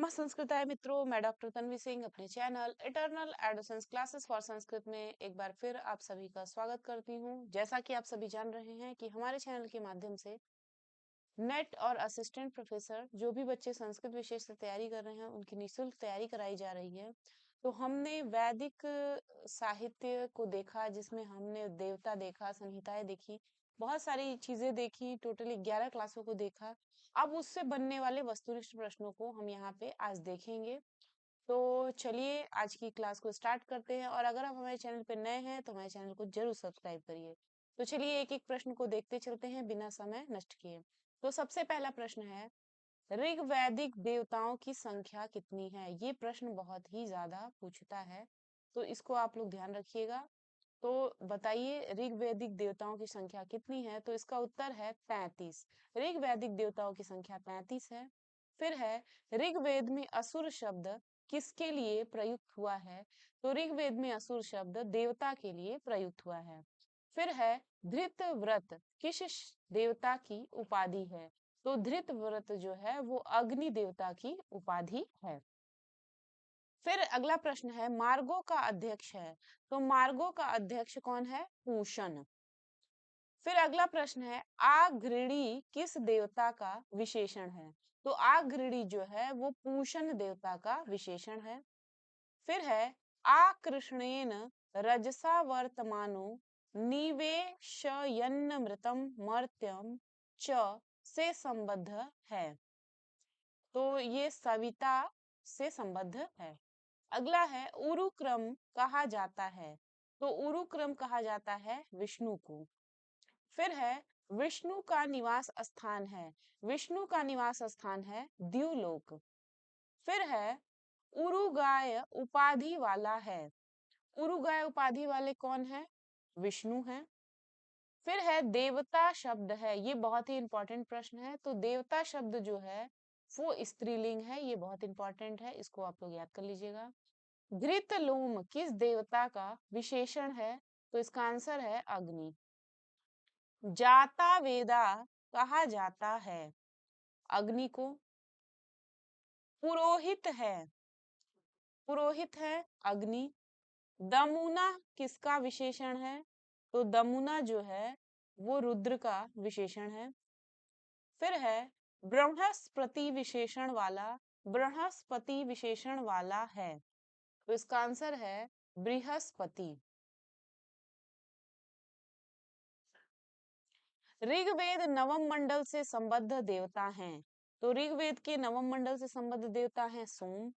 संस्कृताय मित्रों, मैं डॉक्टर तन्वी सिंह अपने channel eternal adolescence classes for Sanskrit में एक बार फिर आप सभी का स्वागत करती हूँ। जैसा कि आप सभी जान रहे हैं कि हमारे चैनल के माध्यम से नेट और असिस्टेंट प्रोफेसर जो भी बच्चे संस्कृत विषय से तैयारी कर रहे हैं उनकी निःशुल्क तैयारी कराई जा रही है। तो हमने वैदिक साहित्य को देखा, जिसमें हमने देवता देखा, संहिताएं देखी, बहुत सारी चीजें देखी, टोटली 11 क्लासों को देखा। अब उससे बनने वाले वस्तुनिष्ठ प्रश्नों को हम यहाँ पे आज देखेंगे। तो चलिए आज की क्लास को स्टार्ट करते हैं, और अगर आप हमारे चैनल पे नए हैं तो हमारे चैनल को जरूर सब्सक्राइब करिए। तो चलिए एक एक प्रश्न को देखते चलते हैं बिना समय नष्ट किए। तो सबसे पहला प्रश्न है, ऋग्वैदिक देवताओं की संख्या कितनी है? ये प्रश्न बहुत ही ज्यादा पूछता है, तो इसको आप लोग ध्यान रखिएगा। तो बताइए ऋग्वैदिक देवताओं की संख्या कितनी है? तो इसका उत्तर है 35। ऋग्वैदिक देवताओं की संख्या 35 है। फिर है, ऋग्वेद में असुर शब्द किसके लिए प्रयुक्त हुआ है? तो ऋग्वेद में असुर शब्द देवता के लिए प्रयुक्त हुआ है। फिर है, धृतव्रत किस देवता की उपाधि है? तो धृतव्रत जो है वो अग्नि देवता की उपाधि है। फिर अगला प्रश्न है, मार्गों का अध्यक्ष है, तो मार्गों का अध्यक्ष कौन है? पूषण। फिर अगला प्रश्न है, आघृणी किस देवता का विशेषण है? तो आघृणी जो है वो पूषण देवता का विशेषण है। फिर है, आकृष्णेन रजसा वर्तमानो निवेशयन्नमृतम मर्त्यम च से संबद्ध है। तो ये सविता से संबद्ध है। अगला है, उरुक्रम कहा जाता है, तो उरुक्रम कहा जाता है विष्णु को। फिर है, विष्णु का निवास स्थान है, विष्णु का निवास स्थान है द्युलोक। फिर है, उरुगाय उपाधि वाला है, उरुगाय उपाधि वाले कौन है? विष्णु है। फिर है, देवता शब्द है, ये बहुत ही इंपॉर्टेंट प्रश्न है। तो देवता शब्द जो है वो स्त्रीलिंग है, ये बहुत इंपॉर्टेंट है, इसको आप लोग याद कर लीजिएगा। घृतलोम किस देवता का विशेषण है? तो इसका आंसर है अग्नि। जाता वेदा कहा जाता है अग्नि को। पुरोहित है, पुरोहित है अग्नि। दमुना किसका विशेषण है? तो दमुना जो है वो रुद्र का विशेषण है। फिर है, बृहस्पति विशेषण वाला, बृहस्पति विशेषण वाला है, तो इसका आंसर है बृहस्पति। ऋग्वेद नवम मंडल से संबद्ध देवता हैं, तो ऋग्वेद के नवम मंडल से संबद्ध देवता हैं सोम।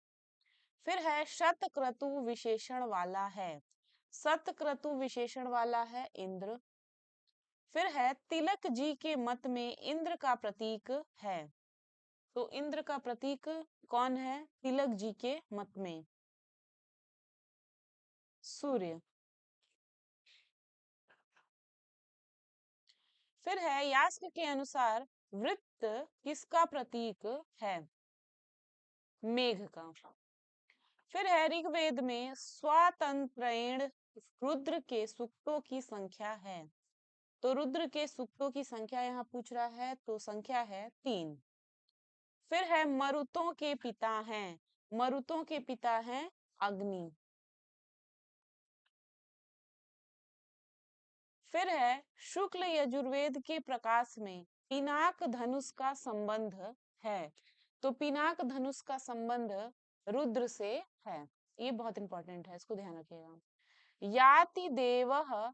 फिर है, शतक्रतु विशेषण वाला है, शतक्रतु विशेषण वाला है इंद्र। फिर है, तिलक जी के मत में इंद्र का प्रतीक है, तो इंद्र का प्रतीक कौन है तिलक जी के मत में? सूर्य। फिर है, यास्क के अनुसार वृत्त किसका प्रतीक है? मेघ का। फिर है, ऋग्वेद में स्वातंत्रेण रुद्र के सूक्तों की संख्या है, तो रुद्र के सूक्तों की संख्या यहाँ पूछ रहा है, तो संख्या है 3। फिर है, मरुतों के पिता हैं, मरुतों के पिता हैं अग्नि। फिर है, शुक्ल यजुर्वेद के प्रकाश में पिनाक धनुष का संबंध है, तो पिनाक धनुष का संबंध रुद्र से है। ये बहुत इंपॉर्टेंट है, इसको ध्यान रखिएगा। याति देवः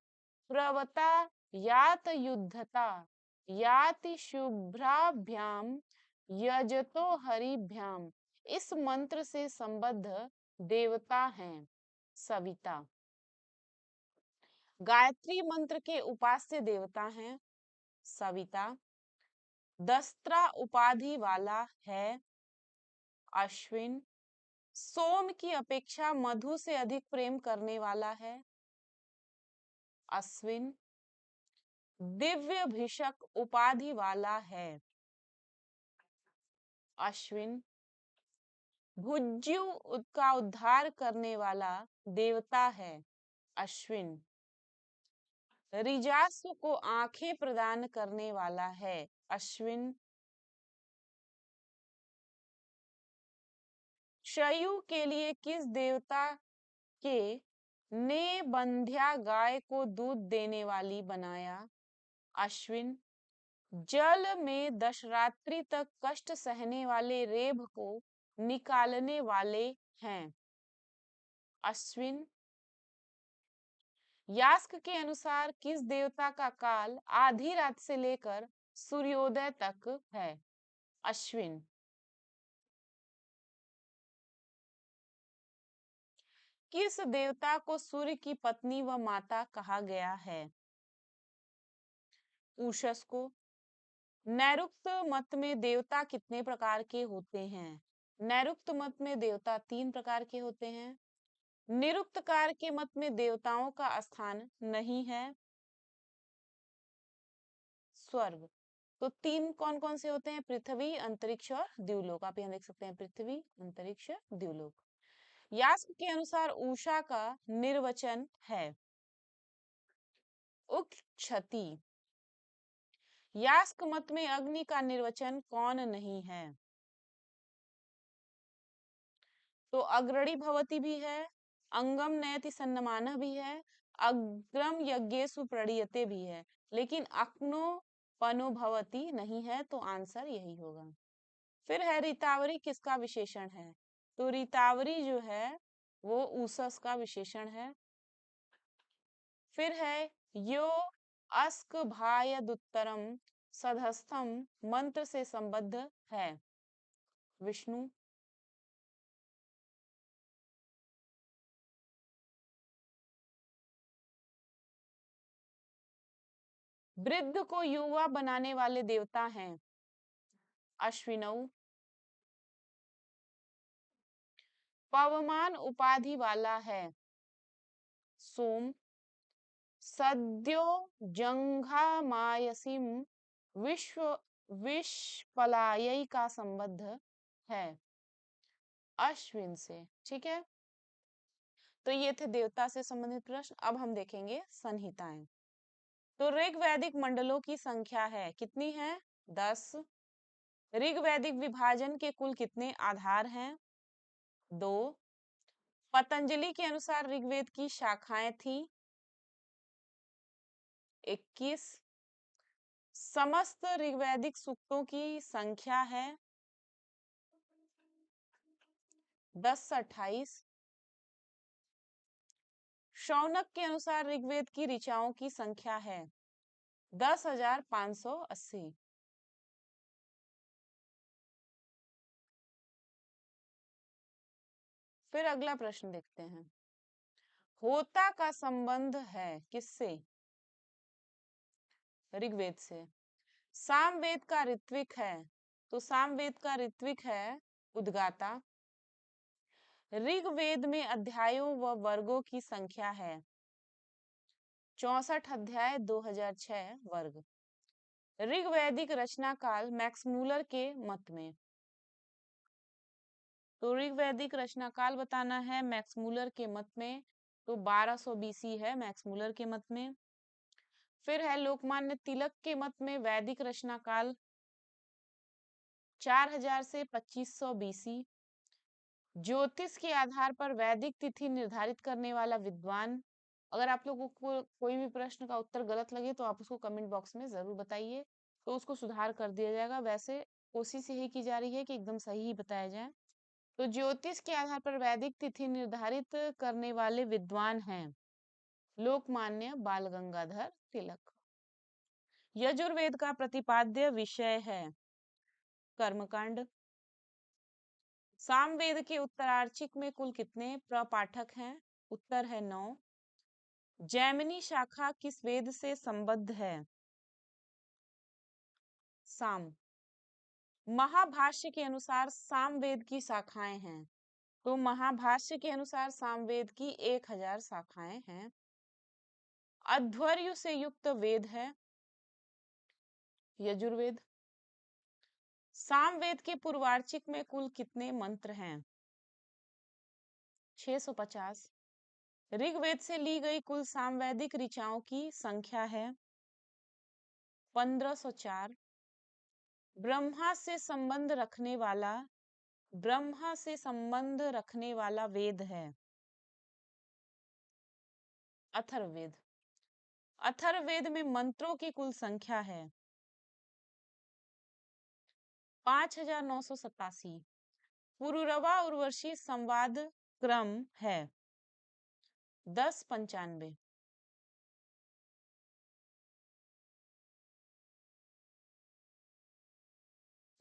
प्रवता यात युद्धता याति शुभ्राभ्याम यजतो हरिभ्याम, इस मंत्र से संबद्ध देवता हैं सविता। गायत्री मंत्र के उपास्य देवता हैं सविता। दस्त्रा उपाधि वाला है अश्विन। सोम की अपेक्षा मधु से अधिक प्रेम करने वाला है अश्विन। दिव्य भिषक उपाधि वाला है अश्विन। भुज्यु का उद्धार करने वाला देवता है अश्विन। रिजासु को आंखें प्रदान करने वाला है अश्विन। शयु के लिए किस देवता के ने बंध्या गाय को दूध देने वाली बनाया? अश्विन। जल में दशरात्रि तक कष्ट सहने वाले रेभ को निकालने वाले हैं? अश्विन। यास्क के अनुसार किस देवता का काल आधी रात से लेकर सूर्योदय तक है? अश्विन। किस देवता को सूर्य की पत्नी व माता कहा गया है? उषस को। नैरुक्त मत में देवता कितने प्रकार के होते हैं? नैरुक्त मत में देवता 3 प्रकार के होते हैं। निरुक्तकार के मत में देवताओं का स्थान नहीं है स्वर्ग। तो 3 कौन कौन से होते हैं? पृथ्वी, अंतरिक्ष और द्युलोक। आप यहाँ देख सकते हैं पृथ्वी, अंतरिक्ष, द्युलोक। यास्क के अनुसार उषा का निर्वचन है उक्षति। यास्क मत में अग्नि का निर्वचन कौन नहीं है? तो अग्रणी भवती भी है, अंगम नयति सन्नमानः भी है, अग्रम यज्ञेषु प्रणीयते भी है, लेकिन अक्नो पनो भवती नहीं है। तो आंसर यही होगा। फिर है रीतावरी किसका विशेषण है? तो रीतावरी जो है वो ऊसस का विशेषण है। फिर है यो अस्क भायदुत्तरम सधस्थम मंत्र से संबद्ध है? विष्णु। वृद्ध को युवा बनाने वाले देवता हैं? अश्विनौ। पवमान उपाधि वाला है? सोम। सद्यो जंघामायसीम विश्व विषपलायई का संबद्ध है? अश्विन से। ठीक है, तो ये थे देवता से संबंधित प्रश्न। अब हम देखेंगे संहिताएं। तो ऋग वैदिक मंडलों की संख्या है कितनी है? 10। ऋग वैदिक विभाजन के कुल कितने आधार हैं? 2। पतंजलि के अनुसार ऋग्वेद की शाखाएं थी? 21। समस्त ऋग्वैदिक सूक्तों की संख्या है? 10 से 28। शौनक के अनुसार ऋग्वेद की ऋचाओं की संख्या है? 10,580। फिर अगला प्रश्न देखते हैं। होता का संबंध है किससे? ऋग्वेद से। सामवेद का ऋत्विक है? तो सामवेद का ऋत्विक है उद्गाता। ऋग्वेद में अध्यायों व वर्गों की संख्या है? 64 अध्याय, 2006 वर्ग। ऋग्वैदिक रचना काल मैक्स मूलर के मत में? तो ऋग्वैदिक रचना काल बताना है मैक्स मूलर के मत में। तो 1200 बीसी है मैक्स मूलर के मत में। फिर है लोकमान्य तिलक के मत में वैदिक रचना काल 4000 से 2500 बीसी। ज्योतिष के आधार पर वैदिक तिथि निर्धारित करने वाला विद्वान? अगर आप लोगों को कोई भी प्रश्न का उत्तर गलत लगे तो आप उसको कमेंट बॉक्स में जरूर बताइए, तो उसको सुधार कर दिया जाएगा। वैसे कोशिश यही की जा रही है कि एकदम सही ही बताया जाए। तो ज्योतिष के आधार पर वैदिक तिथि निर्धारित करने वाले विद्वान हैं लोकमान्य बाल गंगाधर तिलक। यजुर्वेद का प्रतिपाद्य विषय है कर्मकांड। सामवेद के उत्तरार्चिक में कुल कितने प्रपाठक हैं? उत्तर है 9। जैमिनी शाखा किस वेद से संबद्ध है? साम। महाभाष्य के अनुसार सामवेद की शाखाएं हैं? तो महाभाष्य के अनुसार सामवेद की 1000 शाखाएं हैं। अध्वर्यु से युक्त वेद है? यजुर्वेद। सामवेद के पूर्वार्चिक में कुल कितने मंत्र हैं? 650। ऋग्वेद से ली गई कुल सामवेदिक ऋचाओं की संख्या है? 1504। ब्रह्मा से संबंध रखने वाला ब्रह्मा से संबंध रखने वाला वेद है? अथर्ववेद। अथर्ववेद में मंत्रों की कुल संख्या है 5987। पुरूरवा उर्वशी संवाद क्रम है 1095।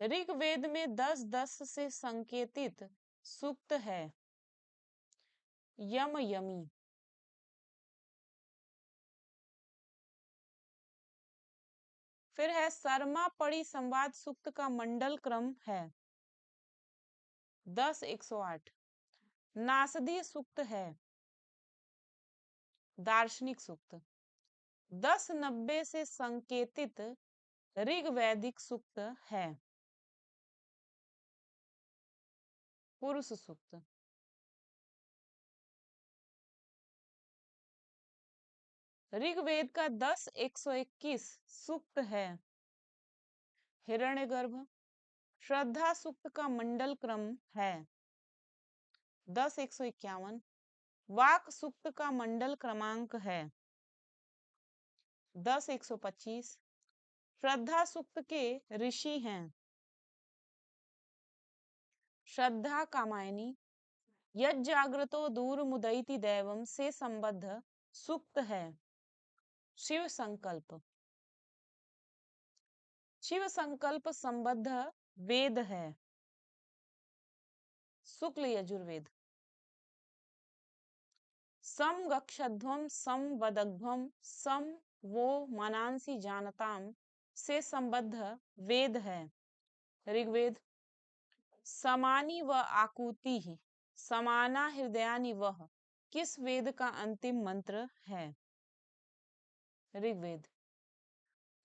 ऋग्वेद में 10-10 से संकेतित सूक्त है यम यमी। फिर है शर्मा पड़ी संवाद सूक्त का मंडल क्रम है 10-108। नासदी सूक्त है दार्शनिक सूक्त। 10-90 से संकेतित ऋग्वैदिक सूक्त है पुरुष सूक्त। ऋग्वेद का 10-121 सूक्त है हिरण्यगर्भ। श्रद्धा सूक्त का मंडल क्रम है 10-151। वाक सूक्त का मंडल क्रमांक है 10-125। श्रद्धा सूक्त के ऋषि हैं श्रद्धा कामायनी। यज्जाग्रतो दूर मुदईति दैवम से संबद्ध सूक्त है शिव संकल्प। शिव संकल्प संबद्ध वेद है शुक्ल यजुर्वेद। सम गक्षध्वम सम वदघ्वम सम वो मनांसी जानताम से संबद्ध वेद है ऋग्वेद। समानी व आकुति ही समाना हृदयानि वह किस वेद का अंतिम मंत्र है ऋग्वेद।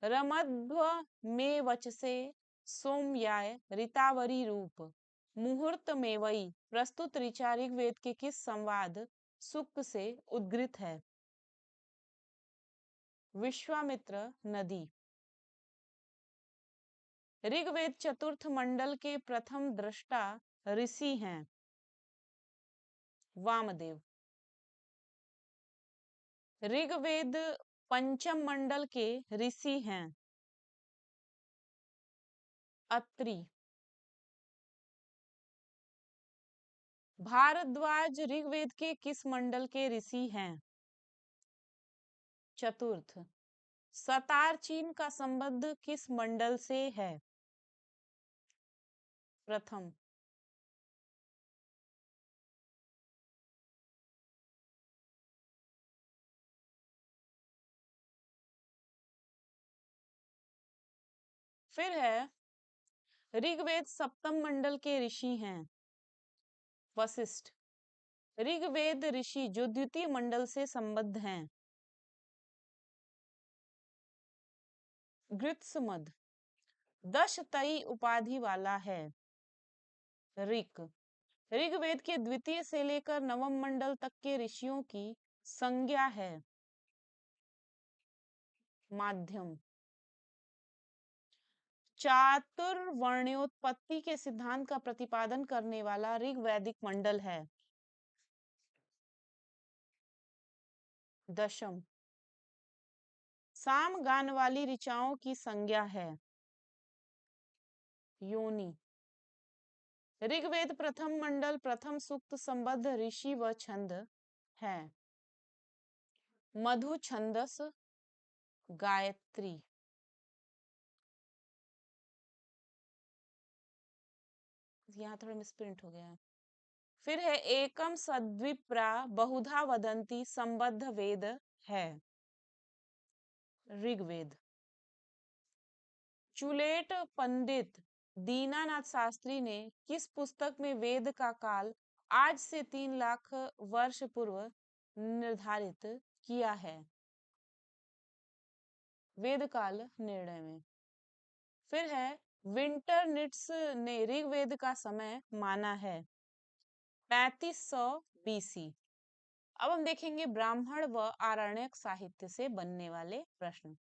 रमध्व में वचसे सोमयाय ऋतावरी रूप मुहूर्त में वही प्रस्तुत ऋचा ऋग्वेद के किस संवाद सूक्त से उद्गृत है विश्वामित्र नदी। ऋग्वेद चतुर्थ मंडल के प्रथम दृष्टा ऋषि हैं वामदेव। ऋग्वेद पंचम मंडल के ऋषि हैं अत्रि। भारद्वाज ऋग्वेद के किस मंडल के ऋषि हैं चतुर्थ। सतार चीन का संबंध किस मंडल से है प्रथम। फिर है ऋग्वेद सप्तम मंडल के ऋषि हैं वशिष्ठ। ऋग्वेद ऋषि जो द्वितीय मंडल से संबद्ध हैं गृत्समद। दशतई उपाधि वाला है ऋक। ऋग्वेद के द्वितीय से लेकर नवम मंडल तक के ऋषियों की संज्ञा है माध्यम। चातुर्वर्ण्योत्पत्ति के सिद्धांत का प्रतिपादन करने वाला ऋग्वैदिक मंडल है दशम। साम गान वाली ऋचाओं की संज्ञा है योनि। ऋग्वेद प्रथम मंडल प्रथम सूक्त संबद्ध ऋषि व छंद है मधु छंदस गायत्री। यहाँ थोड़ा मिसप्रिंट हो गया है। फिर है एकम सद्विप्रा बहुधा वदंती संबद्ध वेद है ऋग्वेद। चुलेट पंडित दीनानाथ शास्त्री ने किस पुस्तक में वेद का काल आज से 3 लाख वर्ष पूर्व निर्धारित किया है वेद काल निर्णय में। फिर है विंटरनिट्स ने ऋग्वेद का समय माना है 3500 बीसी। अब हम देखेंगे ब्राह्मण व आरण्यक साहित्य से बनने वाले प्रश्न।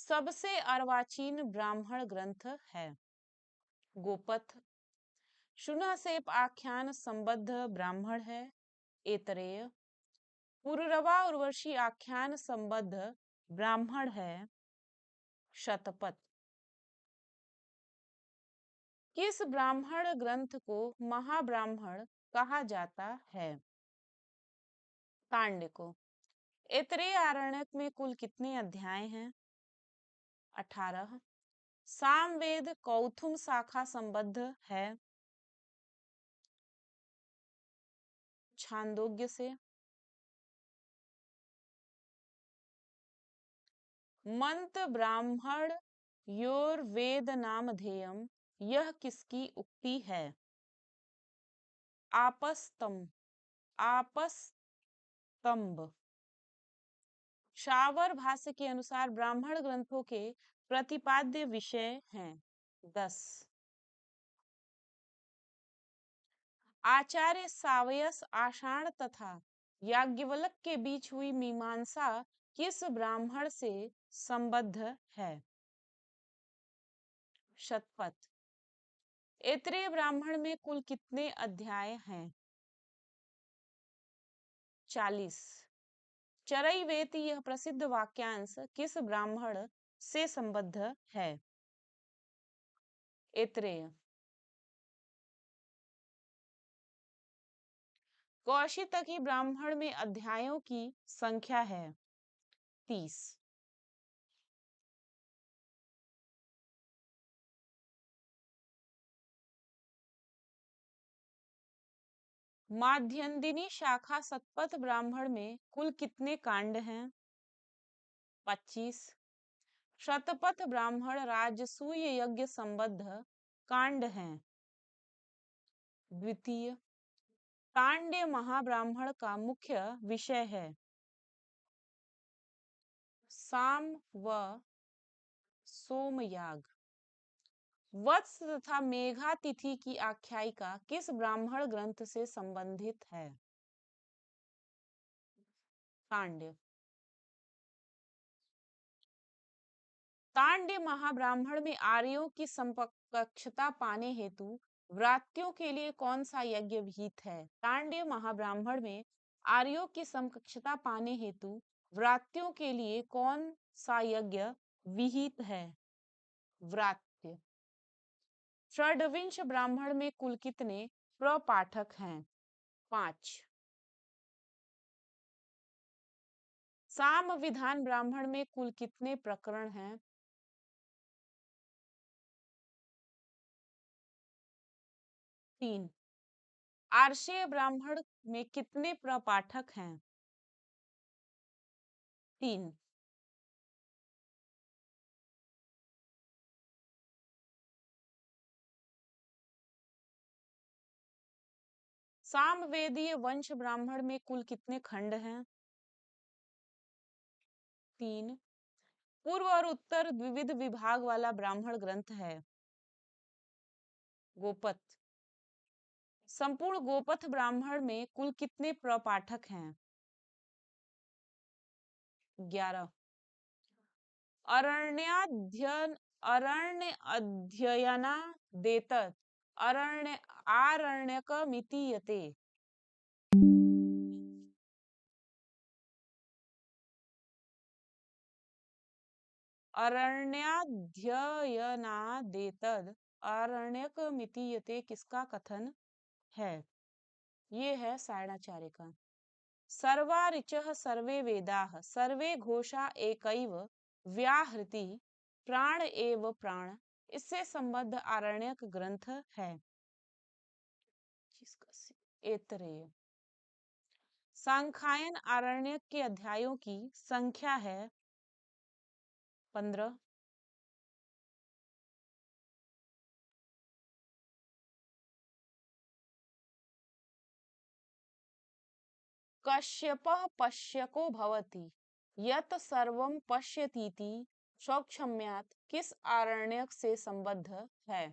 सबसे अर्वाचीन ब्राह्मण ग्रंथ है? गोपथ। शुनहसेप आख्यान संबद्ध ब्राह्मण है? ऐतरेय। पुरुरवा उर्वशी आख्यान संबद्ध ब्राह्मण है? शतपथ। किस ब्राह्मण ग्रंथ को महाब्राह्मण कहा जाता है? कांड को। ऐतरेय आरण्यक में कुल कितने अध्याय हैं? 18। सामवेद कौथुम शाखा संबद्ध है? छांदोग्य से। मंत्र ब्राह्मण योर वेद नामधेयम, यह किसकी उक्ति है? आपस्तम्भ। आपस्तंभ। शावर भाष्य के अनुसार ब्राह्मण ग्रंथों के प्रतिपाद्य विषय हैं 10। आचार्य सावयस आषाढ़ तथा याज्ञवल्क्य के बीच हुई मीमांसा किस ब्राह्मण से संबद्ध है? शतपथ। ऐतरेय ब्राह्मण में कुल कितने अध्याय हैं? 40। चरैवेति यह प्रसिद्ध वाक्यांश किस ब्राह्मण से संबद्ध है? ऐतरेय। कौशितकी ब्राह्मण में अध्यायों की संख्या है 30। माध्यन्दिनी शाखा शतपथ ब्राह्मण में कुल कितने कांड हैं? 25। शतपथ ब्राह्मण राजसूय यज्ञ संबद्ध कांड हैं? द्वितीय। कांड्य महाब्राह्मण का मुख्य विषय है? साम व सोमयाग। वत्स तथा मेघा तिथि की आख्यायिका किस ब्राह्मण ग्रंथ से संबंधित है? कांड्य। कांड्य महाब्राह्मण में आर्यों की समकक्षता पाने हेतु व्रात्यों के लिए कौन सा यज्ञ विहित है? कांड्य महाब्राह्मण में आर्यों की समकक्षता पाने हेतु व्रात्यों के लिए कौन सा यज्ञ विहित है? व्रात्य। षड्विंश ब्राह्मण में कुल कितने प्रपाठक हैं? 5। साम विधान ब्राह्मण में कुल कितने प्रकरण हैं? 3। आर्षेय ब्राह्मण में कितने प्रपाठक हैं? 3। सामवेदीय वंश ब्राह्मण में कुल कितने खंड हैं? 3। पूर्व और उत्तर द्विविध विभाग वाला ब्राह्मण ग्रंथ है? गोपथ। संपूर्ण गोपथ ब्राह्मण में कुल कितने प्रपाठक हैं? 11। अरण्याध्ययन अरण्य अध्ययना देतत् अरण्य आरण्यकमितीयते। अरण्याध्ययनादेतद आरण्यकमितीयते किसका कथन है? ये है सायणाचार्य का। सर्वा ऋचः सर्वे वेदाः सर्वे घोषा एकैव व्याहृति प्राण एव प्राण, इससे संबद्ध आरण्यक ग्रंथ है? ऐतरेय। सांख्यायन आरण्यक के अध्यायों की संख्या है 15। कश्यपः पश्यको भवति यत सर्वं पश्यतीति शौक्षम्यात् किस आरण्यक से संबद्ध है?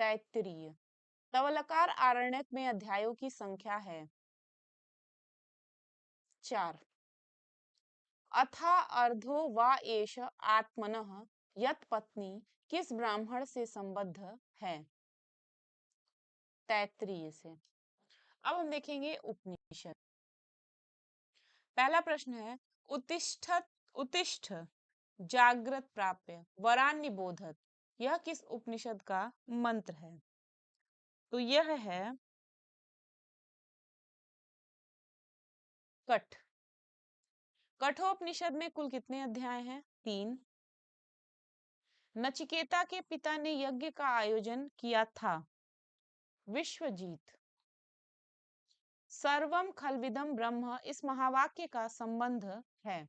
तैत्तिरीय। तवलकार आरण्यक में अध्यायों की संख्या है 4। अथा अर्धो वा एष आत्मनः यत पत्नी किस ब्राह्मण से संबद्ध है? तैत्तिरीय से। अब हम देखेंगे उपनिषद। पहला प्रश्न है, उत्तिष्ठत उत्तिष्ठ जागृत प्राप्य वरान्य बोधत, यह किस उपनिषद का मंत्र है? तो यह है कठ। कठोपनिषद में कुल कितने अध्याय हैं? 3। नचिकेता के पिता ने यज्ञ का आयोजन किया था? विश्वजीत। सर्वम खलविदम ब्रह्म इस महावाक्य का संबंध है?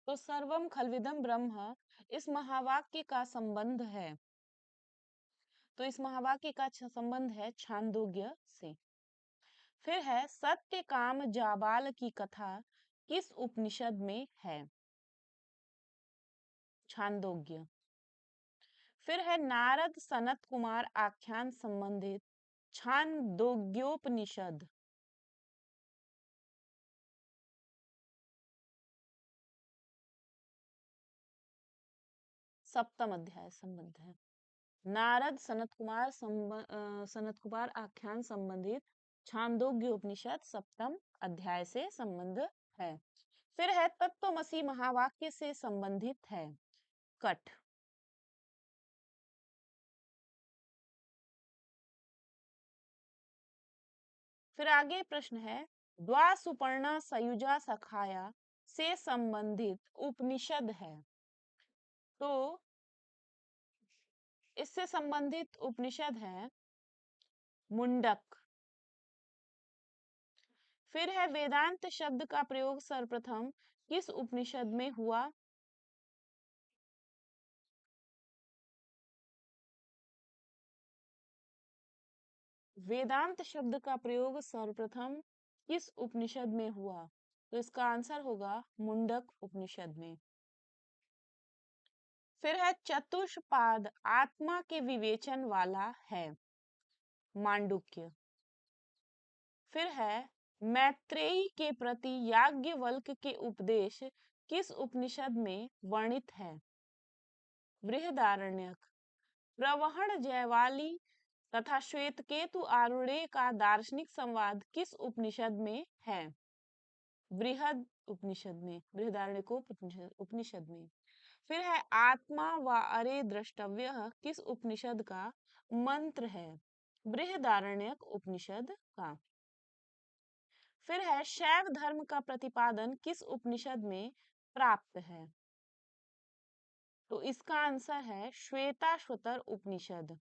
तो सर्वम खलविदम ब्रह्म इस महावाक्य का संबंध है, तो इस महावाक्य का संबंध है छांदोग्य से। फिर है सत्य काम जाबाल की कथा किस उपनिषद में है? छांदोग्य। फिर है नारद सनत कुमार आख्यान संबंधित छांदोग्योपनिषद? सप्तम अध्याय संबंध है। नारद सनत कुमार आख्यान संबंधित छांदोग्य उपनिषद सप्तम अध्याय से संबंध है। फिर है तत्वमसी महावाक्य से संबंधित है? कठ। फिर आगे प्रश्न है, द्वा सुपर्णा सयुजा सखाया से संबंधित उपनिषद है? तो इससे संबंधित उपनिषद है मुंडक। फिर है वेदांत शब्द का प्रयोग सर्वप्रथम किस उपनिषद में हुआ? वेदांत शब्द का प्रयोग सर्वप्रथम किस उपनिषद में हुआ? तो इसका आंसर होगा मुंडक उपनिषद में। फिर है चतुष्पाद आत्मा के विवेचन वाला है? मांडुक्य। फिर है मैत्रेयी के प्रति याज्ञवल्क्य के उपदेश किस उपनिषद में वर्णित है? बृहदारण्यक। प्रवहण जयवाली तथा श्वेतकेतु आरूढ़ का दार्शनिक संवाद किस उपनिषद में है? बृहद उपनिषद में, बृहदारण्यक उपनिषद में। फिर है आत्मा व अरे द्रष्टव्य किस उपनिषद का मंत्र है? बृहदारण्यक उपनिषद का। फिर है शैव धर्म का प्रतिपादन किस उपनिषद में प्राप्त है? तो इसका आंसर है श्वेताश्वतर उपनिषद।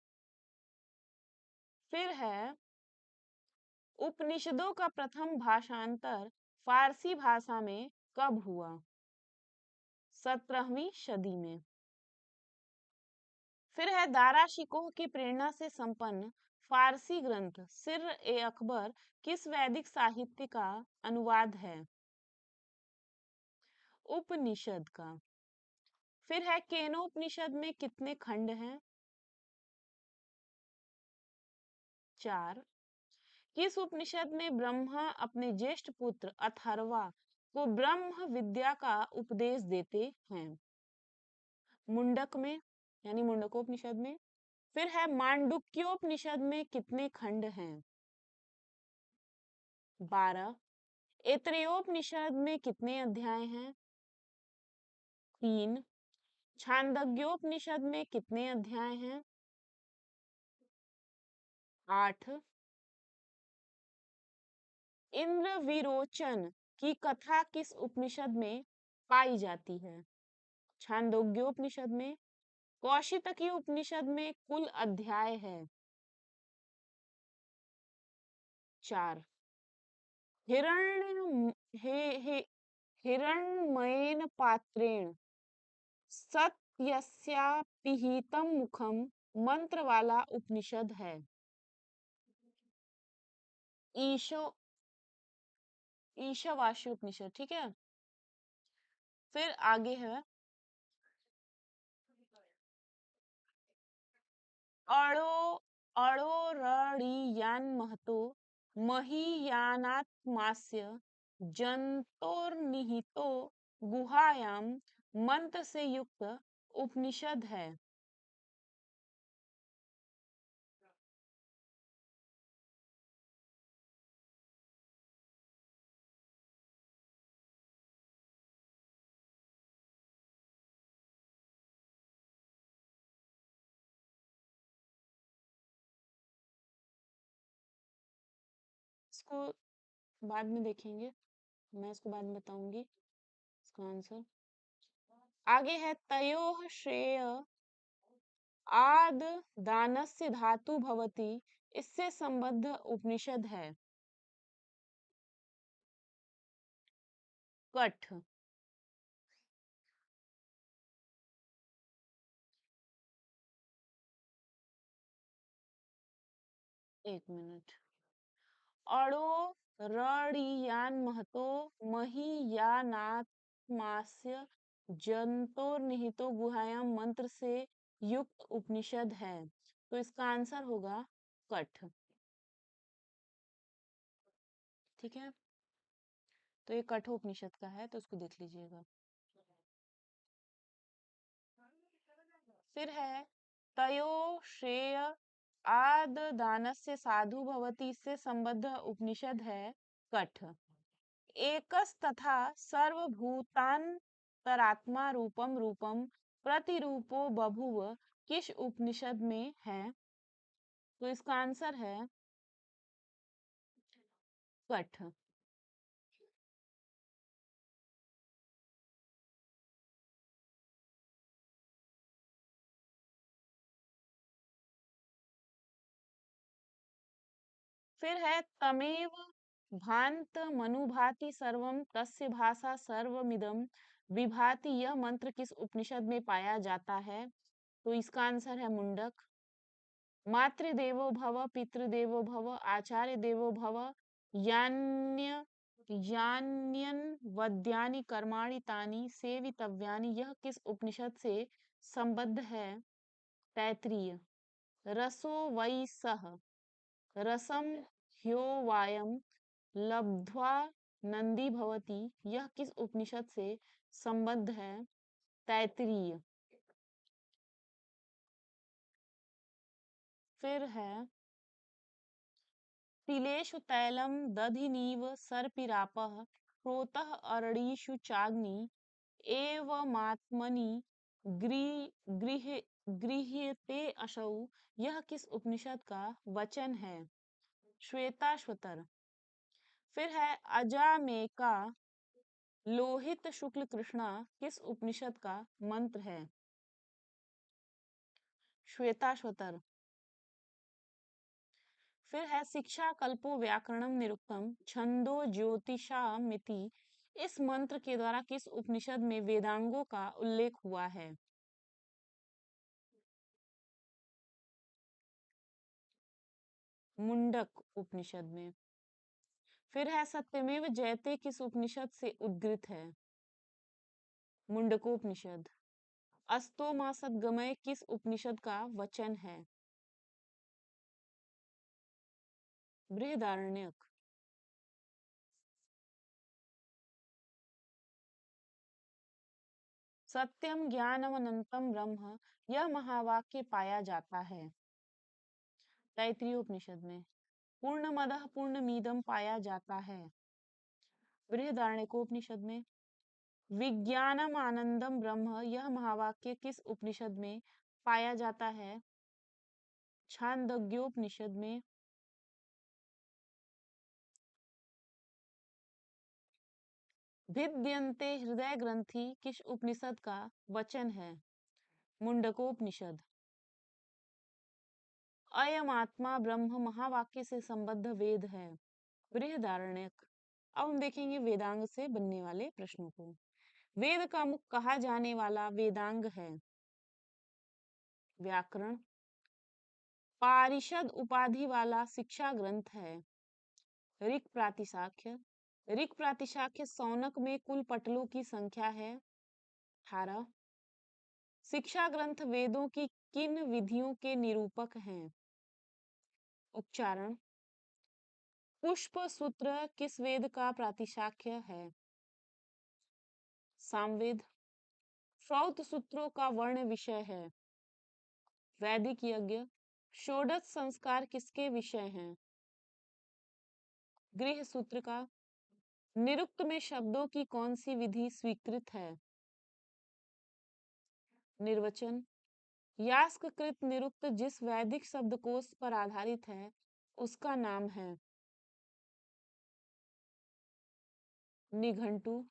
फिर है उपनिषदों का प्रथम भाषांतर फारसी भाषा में कब हुआ? 17वीं सदी में। फिर है दारा शिकोह की प्रेरणा से संपन्न फारसी ग्रंथ सिर ए अकबर किस वैदिक साहित्य का अनुवाद है? उपनिषद का। फिर है केनोपनिषद में कितने खंड हैं? 4। किस उपनिषद में ब्रह्मा अपने ज्येष्ठ पुत्र अथर्वा को ब्रह्म विद्या का उपदेश देते हैं? मुंडक में, यानी मुंडकोपनिषद में। फिर है मांडुक्योपनिषद में कितने खंड हैं? 12। ऐतरेयोपनिषद में कितने अध्याय हैं? 3। छांदोग्योपनिषद में कितने अध्याय हैं? 8। इंद्र विरोचन की कथा किस उपनिषद में पाई जाती है? छांदोग्योपनिषद में। कौशितकी उपनिषद में कुल अध्याय है? 4। हिरण्य हे हिरण्मयेन पात्रेण सत्यस्यापिहितं मुखम मंत्र वाला उपनिषद है? ईशो ईशावास्य उपनिषद। ठीक है। फिर आगे है अड़ो अड़ो रणीयान महतो महीयानात्मास्य जंतोर्निहितो गुहायाम मंत्र से युक्त उपनिषद है। इसको बाद में देखेंगे, मैं इसको बाद में बताऊंगी इसका आंसर। आगे है तयोः श्रेय आद दानस्य धातु भवति, इससे संबद्ध उपनिषद है। कठ। एक मिनट। अड़ो रणीयान महतो महीयानात्मास्य जंतोर्निहितो गुहायाम मंत्र से युक्त उपनिषद है। तो इसका आंसर होगा कठ। ठीक है, तो ये कठोपनिषद का है, तो उसको देख लीजिएगा। फिर है तयो श्रेय आद दानस्य साधु भवति, इससे संबद्ध उपनिषद है कठ। एकस तथा सर्वभूतांतरात्मा रूपम रूपम प्रतिरूपो बभुव किस उपनिषद में है? तो इसका आंसर है कठ। फिर है तमेव भांत मनुभाति सर्वम तस्य भाषा सर्वमिदं विभाति, यह मंत्र किस उपनिषद में पाया जाता है? तो इसका आंसर है मुंडक। मातृदेवो भव पितृदेवो भव आचार्य देवो भव यान्य यान्यन वद्यानि कर्माणि तानि सेवितव्यानि, यह किस उपनिषद से संबद्ध है? तैत्तिरीय। रसो वै सः रसम ह्योवायम लब्ध्वा नंदी भवति, यह किस उपनिषद से संबद्ध है? तैत्तिरीय। फिर है तिलेषु तैलम दधिनीव सर्पिरापः प्रोतः अरणीषु चाग्नि एवमात्मनि गृह गृह्यते असौ, यह किस उपनिषद का वचन है? श्वेताश्वतर। फिर है अजामेका लोहित शुक्ल कृष्णा, किस उपनिषद का मंत्र है? श्वेताश्वतर। फिर है शिक्षा कल्पो व्याकरणम निरुक्तम छंदो ज्योतिषामिति, इस मंत्र के द्वारा किस उपनिषद में वेदांगों का उल्लेख हुआ है? मुंडक उपनिषद में। फिर है सत्यमेव जयते किस उपनिषद से उद्गृत है? मुंडकोपनिषद। अस्तो मा सद्गमय किस उपनिषद का वचन है? बृहदारण्यक। सत्यम ज्ञानम अनंतम ब्रह्म, यह महावाक्य पाया जाता है तैत्तिरीय उपनिषद में। पूर्णमदः पूर्णमिदं पाया जाता है बृहदारण्यकोपनिषद में। विज्ञानम आनंदम ब्रह्म, यह महावाक्य किस उपनिषद में पाया जाता है? छांदोग्योपनिषद में। भिद्यन्ते हृदय ग्रंथि किस उपनिषद का वचन है? मुंडकोपनिषद। अयम आत्मा ब्रह्म महावाक्य से संबद्ध वेद है बृहदारण्यक। अब हम देखेंगे वेदांग से बनने वाले प्रश्नों को। वेद का मुख कहा जाने वाला वेदांग है व्याकरण। पारिषद उपाधि वाला शिक्षा ग्रंथ है ऋक् प्रातिशाख्य। ऋक् प्रातिशाख्य सौनक में कुल पटलों की संख्या है 18। शिक्षा ग्रंथ वेदों की किन विधियों के निरूपक हैं? उच्चारण। पुष्प सूत्र किस वेद का प्रातिशाख्य है? सामवेद। श्रौत सूत्रों का वर्ण विषय है? वैदिक यज्ञ। षोडश संस्कार किसके विषय हैं? गृह सूत्र का। निरुक्त में शब्दों की कौन सी विधि स्वीकृत है? निर्वचन। यास्ककृत निरुक्त जिस वैदिक शब्दकोश पर आधारित है उसका नाम है? निघंटु।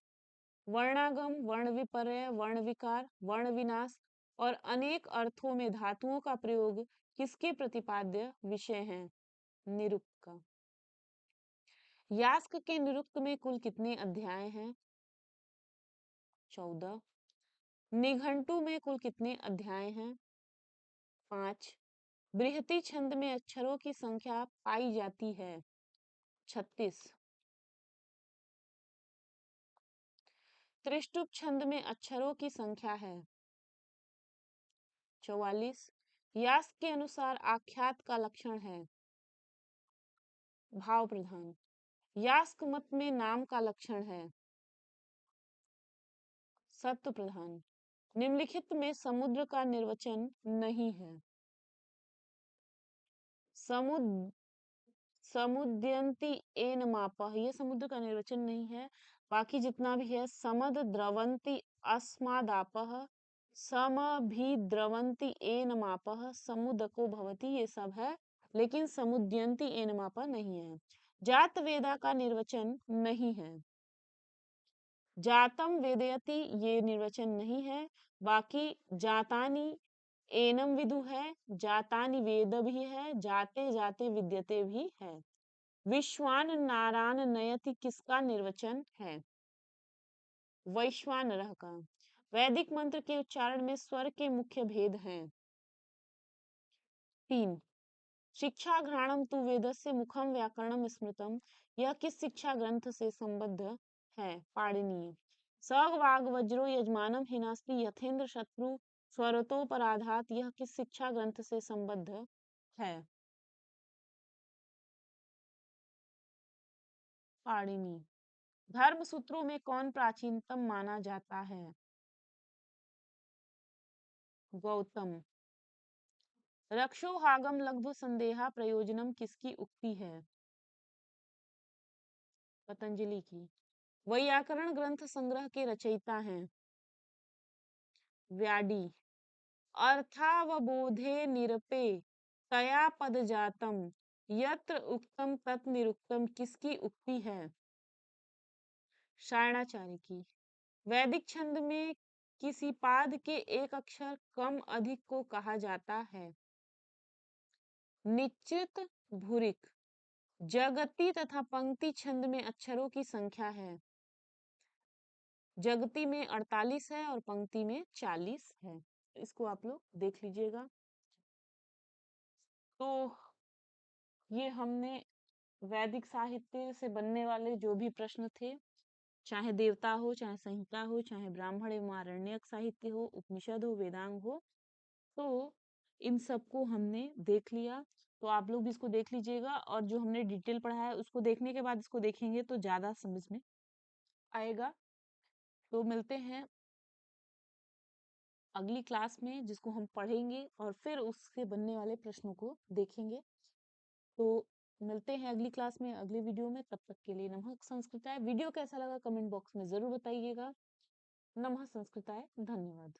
वर्णागम, वर्ण विपर्य, वर्ण विकार, वर्ण विनाश और अनेक अर्थों में धातुओं का प्रयोग किसके प्रतिपाद्य विषय हैं? निरुक्त का। यास्क के निरुक्त में कुल कितने अध्याय हैं? 14। निघंटु में कुल कितने अध्याय हैं? 5। बृहति छंद में अक्षरों की संख्या पाई जाती है? 36। त्रिष्टुप छंद में अक्षरों की संख्या है? 44। यास्क के अनुसार आख्यात का लक्षण है? भाव प्रधान। यास्क मत में नाम का लक्षण है? सत्व प्रधान। निम्नलिखित में समुद्र का निर्वचन नहीं है? समुद समुद्यंती एन मापः, ये समुद्र का निर्वचन नहीं है। बाकी जितना भी है, समद द्रवंती अस्मादापः, समभिद्रवंती एन मापः, समुदको भवति, ये सब है, लेकिन समुद्यंती एन मापः नहीं है। जात वेदा का निर्वचन नहीं है। जातम वेदयति ये निर्वचन नहीं है। बाकी जातानी एनम विदु है, जातानी वेद भी है, जाते जाते विद्यते भी है। विश्वान नारायण नयति किसका निर्वचन है? वैश्वानरः का। वैदिक मंत्र के उच्चारण में स्वर के मुख्य भेद हैं? 3। शिक्षा घ्राणम तु वेदस्य मुखम व्याकरणम स्मृतम, यह किस शिक्षा ग्रंथ से संबद्ध है? पाणिनीय। सग वाग वज्रो यजमानम हिनास्ति यथेंद्र शत्रु स्वरतोपराधात, यह किस शिक्षा ग्रंथ से संबद्ध है? पाणिनि। धर्म सूत्रों में कौन प्राचीनतम माना जाता है? गौतम। रक्षोहागम लघु संदेहा प्रयोजनम किसकी उक्ति है? पतंजलि की। वैयाकरण ग्रंथ संग्रह के रचयिता हैं? व्याडी। अर्थावबोधे निरपे तया पदजातम यत्र उक्तम तत् निरुक्तम किसकी उक्ति है? शायणाचार्य की। वैदिक छंद में किसी पाद के एक अक्षर कम अधिक को कहा जाता है? निश्चित भूरिक। जगती तथा पंक्ति छंद में अक्षरों की संख्या है? जगती में 48 है और पंक्ति में 40 है। इसको आप लोग देख लीजिएगा। तो ये हमने वैदिक साहित्य से बनने वाले जो भी प्रश्न थे, चाहे देवता हो, चाहे संहिता हो, चाहे ब्राह्मण एवं आरण्यक साहित्य हो, उपनिषद हो, वेदांग हो, तो इन सबको हमने देख लिया। तो आप लोग भी इसको देख लीजिएगा, और जो हमने डिटेल पढ़ा है उसको देखने के बाद इसको देखेंगे तो ज्यादा समझ में आएगा। तो मिलते हैं अगली क्लास में, जिसको हम पढ़ेंगे और फिर उससे बनने वाले प्रश्नों को देखेंगे। तो मिलते हैं अगली क्लास में, अगले वीडियो में। तब तक के लिए नमः संस्कृताय। वीडियो कैसा लगा कमेंट बॉक्स में जरूर बताइएगा। नमः संस्कृताय। धन्यवाद।